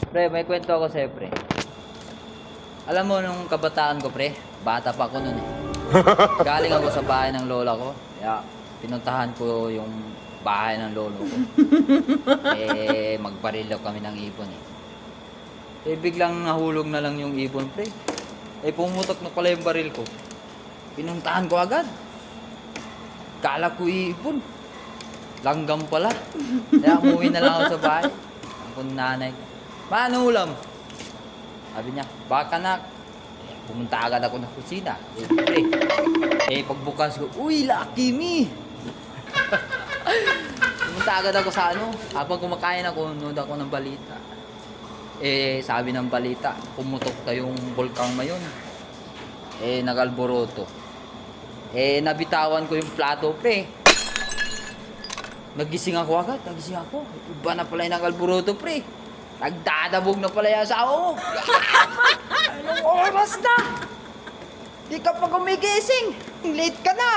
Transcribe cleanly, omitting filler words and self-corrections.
Pre, may kwento ako sa'yo, pre. Alam mo, nung kabataan ko, pre, bata pa ako nun eh. Galing ako sa bahay ng lola ko. Kaya, pinuntahan ko yung bahay ng lolo ko. Magbarilo kami ng ibon eh. Biglang nahulog na lang yung ibon, pre. Pumutok na pala yung baril ko. Pinuntahan ko agad. Kala ko ibon. Langgam pala. Kaya umuwi na lang ako sa bahay. Ang nanay ko. Paano ulam? Sabi niya, baka na. Pumunta agad ako ng kusina. Pre. Pagbukas ko, uy, Lucky Me! Pumunta agad ako sa habang kumakain ako, nood ako ng balita. Sabi ng balita, pumutok na yung Bulkang Mayon. Nagalboroto. Nabitawan ko yung plato, pre. Nagising ako agad, Iba na pala yung nagalboroto, pre. Nagdadabog na pala yung asawa ko. Anong oras na? Di ka pa gumigising. Late ka na.